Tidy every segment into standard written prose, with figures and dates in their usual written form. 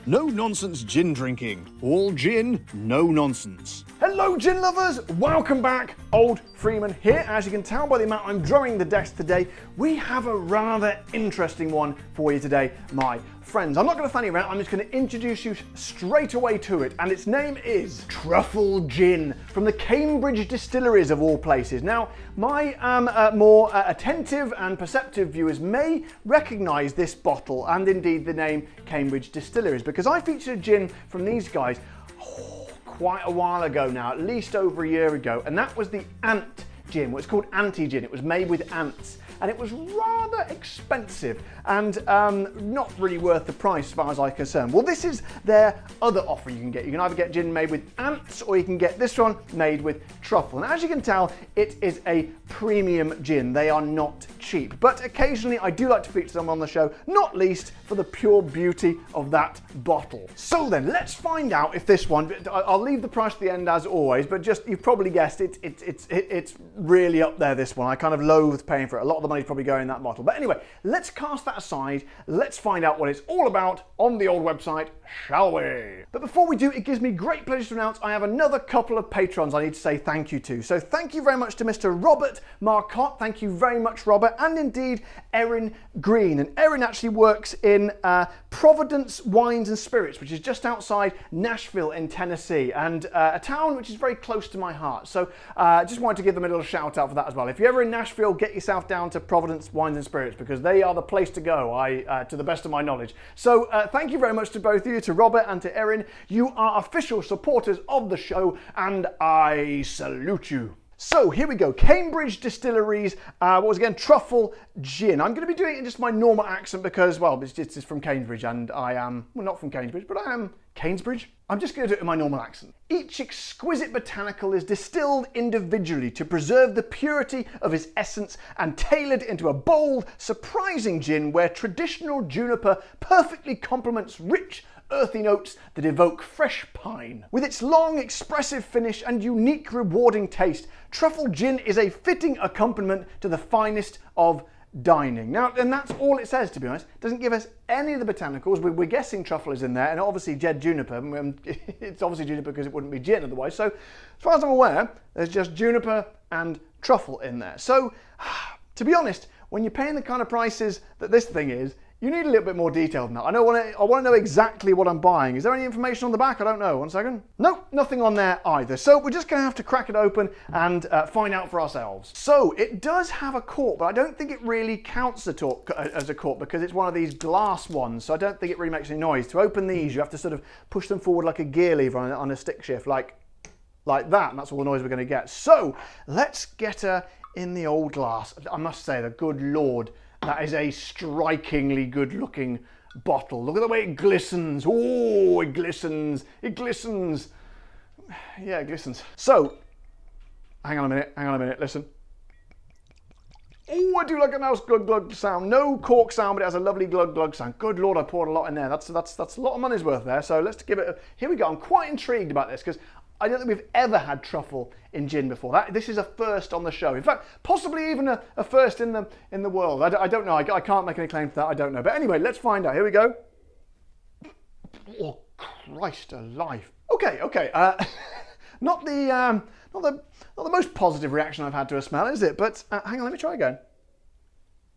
No nonsense gin drinking. All gin, no nonsense. Hello gin lovers, welcome back. Old Freeman here. As you can tell by the amount I'm drumming the desk today, we have a rather interesting one for you today, my friends. I'm not going to fanny around, I'm just going to introduce you straight away to it, and its name is Truffle Gin from the Cambridge Distilleries of all places. Now, my more attentive and perceptive viewers may recognise this bottle and indeed the name Cambridge Distilleries, because I featured a gin from these guys quite a while ago now, at least over a year ago, and that was the Ant Gin. Well, it's called anti-gin. It was made with ants, and it was rather expensive and not really worth the price as far as I'm concerned. Well, this is their other offer you can get. You can either get gin made with ants or you can get this one made with truffle. And as you can tell, it is a premium gin. They are not cheap, but occasionally I do like to feature them on the show, not least for the pure beauty of that bottle. So then, let's find out if this one, I'll leave the price at the end as always, but just, you've probably guessed it's really up there, this one. I kind of loathe paying for it. A lot of the money's probably going in that bottle. But anyway, let's cast that aside. Let's find out what it's all about on the old website, shall we? But before we do, it gives me great pleasure to announce I have another couple of patrons I need to say thank you to. So thank you very much to Mr. Robert Marcotte. Thank you very much, Robert. And indeed, Erin Green. And Erin actually works in Providence Wines and Spirits, which is just outside Nashville in Tennessee, and a town which is very close to my heart. So just wanted to give them a little shout out for that as well. If you're ever in Nashville, get yourself down to Providence Wines and Spirits, because they are the place to go, to the best of my knowledge. So thank you very much to both of you, to Robert and to Erin. You are official supporters of the show, and I salute you. So here we go, Cambridge Distilleries, what was again, Truffle Gin. I'm going to be doing it in just my normal accent because, well, it's from Cambridge and I am, well, not from Cambridge, but I am Cambridge. I'm just going to do it in my normal accent. Each exquisite botanical is distilled individually to preserve the purity of its essence and tailored into a bold, surprising gin where traditional juniper perfectly complements rich, earthy notes that evoke fresh pine. With its long, expressive finish and unique, rewarding taste, Truffle Gin is a fitting accompaniment to the finest of dining. Now, and that's all it says, to be honest. It doesn't give us any of the botanicals. We're guessing truffle is in there, and obviously dead juniper. It's obviously juniper because it wouldn't be gin otherwise. So, as far as I'm aware, there's just juniper and truffle in there. So, to be honest, when you're paying the kind of prices that this thing is, you need a little bit more detail than that. I want to know exactly what I'm buying. Is there any information on the back? I don't know. One second. Nope, nothing on there either. So we're just going to have to crack it open and find out for ourselves. So it does have a cork, but I don't think it really counts as a cork because it's one of these glass ones. So I don't think it really makes any noise. To open these, you have to sort of push them forward like a gear lever on a stick shift, like that. And that's all the noise we're going to get. So let's get her in the old glass. I must say, the good Lord, that is a strikingly good looking bottle. Look at the way it glistens. Oh, it glistens. It glistens. Yeah, it glistens. So, hang on a minute, listen. Oh, I do like a nice glug glug sound. No cork sound, but it has a lovely glug glug sound. Good Lord, I poured a lot in there. That's a lot of money's worth there. So let's give it a, here we go. I'm quite intrigued about this because I don't think we've ever had truffle in gin before. This is a first on the show. In fact, possibly even a first in the world. I don't know. I can't make any claim for that. I don't know. But anyway, let's find out. Here we go. Oh, Christ alive. Okay. Not the most positive reaction I've had to a smell, is it? But hang on, let me try again.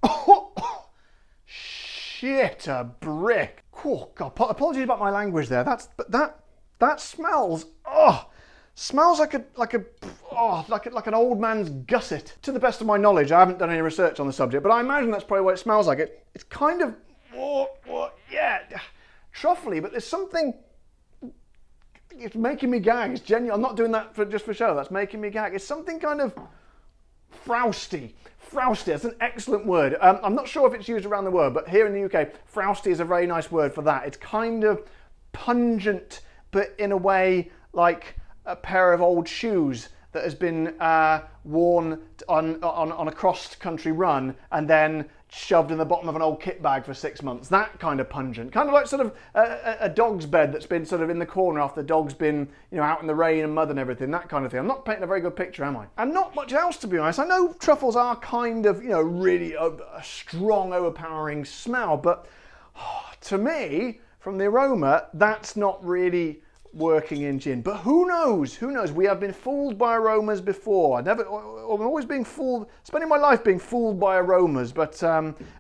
Oh, shit, a brick. Oh God, apologies about my language there. That smells, smells like an old man's gusset. To the best of my knowledge, I haven't done any research on the subject, but I imagine that's probably what it smells like. It's kind of, yeah, truffly, but there's something, it's making me gag. It's genuine. I'm not doing that just for show. That's making me gag. It's something kind of frowsty. Frowsty, that's an excellent word. I'm not sure if it's used around the world, but here in the UK, frowsty is a very nice word for that. It's kind of pungent, but in a way like a pair of old shoes that has been worn on a cross-country run and then shoved in the bottom of an old kit bag for 6 months. That kind of pungent. Kind of like sort of a dog's bed that's been sort of in the corner after the dog's been, out in the rain and mud and everything, that kind of thing. I'm not painting a very good picture, am I? And not much else, to be honest. I know truffles are kind of, really a strong, overpowering smell, but to me, from the aroma, that's not really working in gin. But who knows? Who knows? We have been fooled by aromas before. I'm always being fooled, spending my life being fooled by aromas. But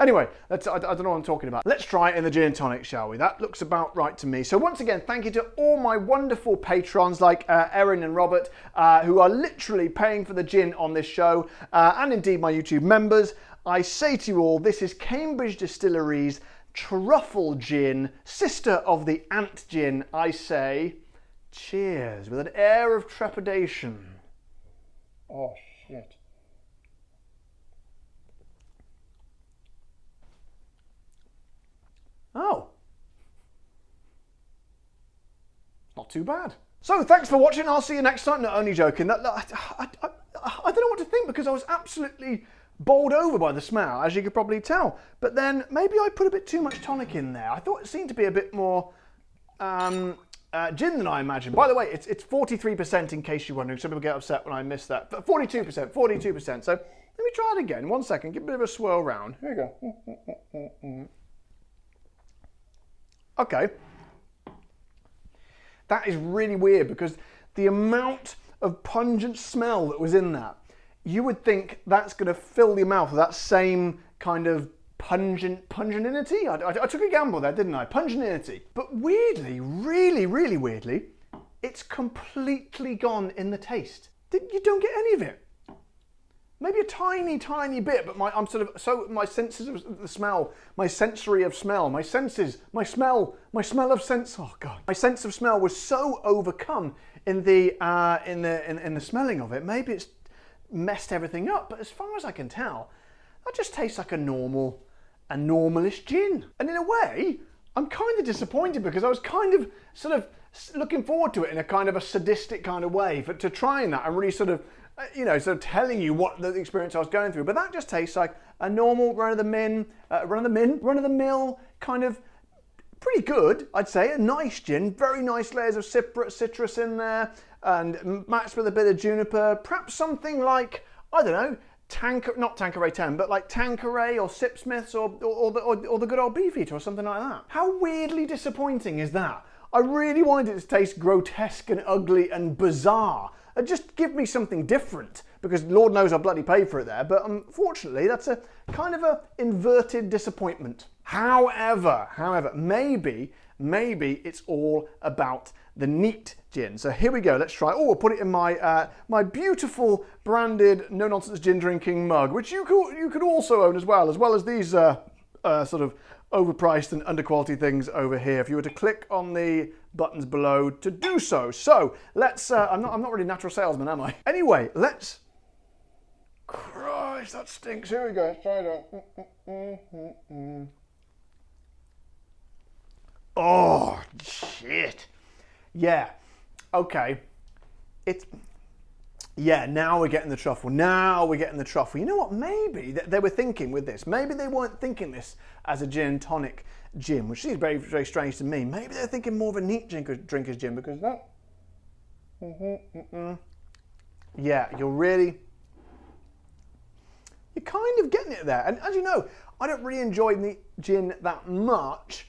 anyway, I don't know what I'm talking about. Let's try it in the gin and tonic, shall we? That looks about right to me. So once again, thank you to all my wonderful patrons like Erin and Robert, who are literally paying for the gin on this show, and indeed my YouTube members. I say to you all, this is Cambridge Distilleries Truffle Gin, sister of the Ant Gin. I say cheers with an air of trepidation. Oh, shit. Oh. Not too bad. So thanks for watching. I'll see you next time. No, only joking. I don't know what to think because I was absolutely bowled over by the smell, as you could probably tell. But then maybe I put a bit too much tonic in there. I thought it seemed to be a bit more gin than I imagined. By the way, it's 43% in case you're wondering. Some people get upset when I miss that. But 42%. So let me try it again. 1 second. Give a bit of a swirl round. Here we go. Okay. That is really weird because the amount of pungent smell that was in that, you would think that's going to fill your mouth with that same kind of pungentinity. I took a gamble there, didn't I? Pungentinity. But weirdly, really weirdly, it's completely gone in the taste. You don't get any of it. Maybe a tiny bit, but my senses of the smell, my sensory of smell, my senses, my smell of sense. Oh God, my sense of smell was so overcome in the smelling of it. Maybe it's messed everything up, but as far as I can tell, that just tastes like a normalish gin. And in a way, I'm kind of disappointed because I was kind of sort of looking forward to it in a kind of a sadistic kind of way to trying that and really sort of telling you what the experience I was going through. But that just tastes like a normal run-of-the-mill kind of pretty good, I'd say, a nice gin, very nice layers of citrus in there, and matched with a bit of juniper, perhaps something like, I don't know, not Tanqueray 10, but like Tanqueray or Sipsmiths or the good old Beefeater or something like that. How weirdly disappointing is that? I really wanted it to taste grotesque and ugly and bizarre. Just give me something different, because Lord knows I bloody paid for it there, but unfortunately that's a kind of a inverted disappointment. However, maybe it's all about the neat gin. So here we go, let's try. Oh, I'll put it in my my beautiful branded no-nonsense gin drinking mug, which you could also own as well as these sort of overpriced and underquality things over here, if you were to click on the buttons below to do so. So let's, I'm not really a natural salesman, am I? Anyway, let's, Christ, that stinks. Here we go, let's try it. Oh, shit. Yeah, okay. Yeah, now we're getting the truffle. You know what? Maybe they were thinking with this. Maybe they weren't thinking this as a gin and tonic gin, which seems very, very strange to me. Maybe they're thinking more of a neat drinker's gin because that. Yeah, you're kind of getting it there. And as you know, I don't really enjoy neat gin that much,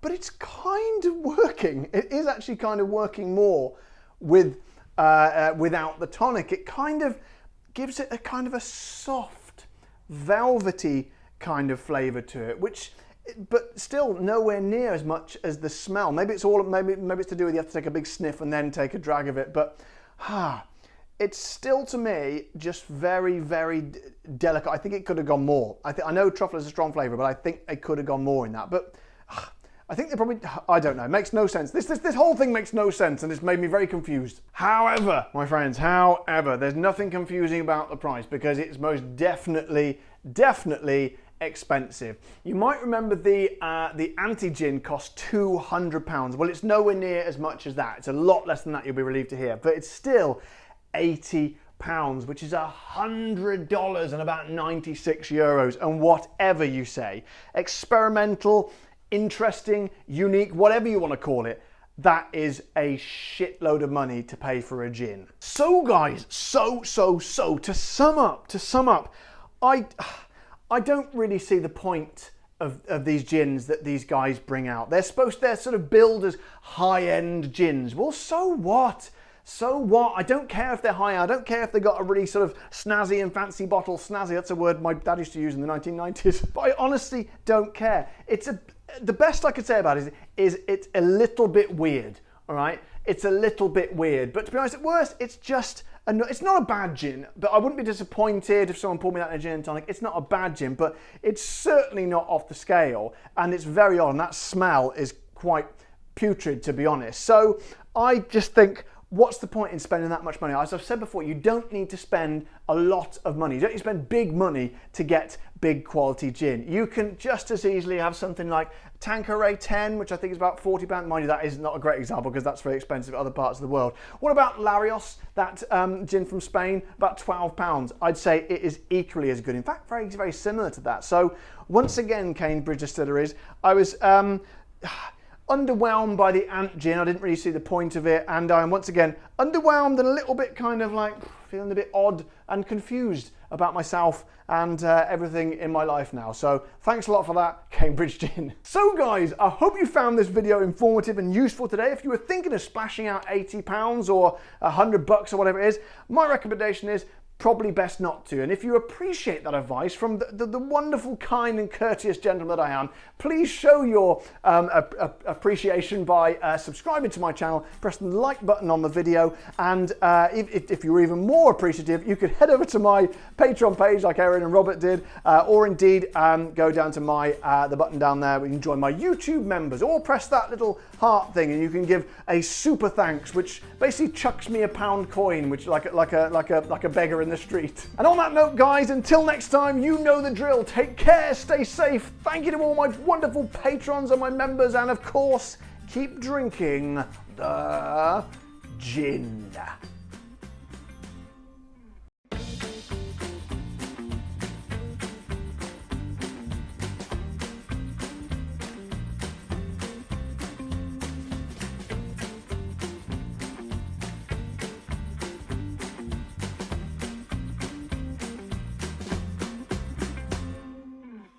but it's kind of working. It is actually kind of working more with. Without the tonic. It kind of gives it a kind of a soft, velvety kind of flavour to it, but still nowhere near as much as the smell. Maybe it's to do with you have to take a big sniff and then take a drag of it, but it's still to me just very, very delicate. I think it could have gone more. I know truffle is a strong flavour, but I think they could have gone more in that. But I think they probably, I don't know, it makes no sense. This whole thing makes no sense and it's made me very confused. However, my friends, there's nothing confusing about the price because it's most definitely expensive. You might remember the anti-gin cost £200. Well, it's nowhere near as much as that. It's a lot less than that, you'll be relieved to hear, but it's still £80, which is $100 and about 96 euros, and whatever you say, experimental, interesting, unique, whatever you want to call it, that is a shitload of money to pay for a gin. So guys, to sum up, I don't really see the point of these gins that these guys bring out. They're sort of billed as high-end gins. Well, so what? So what? I don't care if they're high-end. I don't care if they got a really sort of snazzy and fancy bottle. Snazzy, that's a word my dad used to use in the 1990s. But I honestly don't care. The best I could say about it is it's a little bit weird, all right? It's a little bit weird. But to be honest, at worst, it's just... It's not a bad gin, but I wouldn't be disappointed if someone poured me that in a gin and tonic. It's not a bad gin, but it's certainly not off the scale, and it's very odd, and that smell is quite putrid, to be honest. So I just think, what's the point in spending that much money? As I've said before, you don't need to spend a lot of money. You don't need to spend big money to get big quality gin. You can just as easily have something like Tanqueray 10, which I think is about £40. Mind you, that is not a great example because that's very expensive in other parts of the world. What about Larios, that gin from Spain? About £12. I'd say it is equally as good. In fact, very, very similar to that. So once again, Cambridge Distilleries, I was underwhelmed by the Ant gin. I didn't really see the point of it, and I'm once again underwhelmed and a little bit kind of like feeling a bit odd and confused about myself and everything in my life now. So thanks a lot for that, Cambridge Gin. So guys, I hope you found this video informative and useful today. If you were thinking of splashing out £80 or $100 or whatever it is, my recommendation is probably best not to. And if you appreciate that advice from the wonderful, kind and courteous gentleman that I am, please show your appreciation by subscribing to my channel, pressing the like button on the video, and if you're even more appreciative, you could head over to my Patron page like Erin and Robert did, or indeed go down to the button down there where you can join my YouTube members, or press that little heart thing and you can give a super thanks, which basically chucks me a £1 coin, which like a beggar in the street. And on that note, guys, until next time, you know the drill. Take care, stay safe. Thank you to all my wonderful patrons and my members, and of course, keep drinking the gin.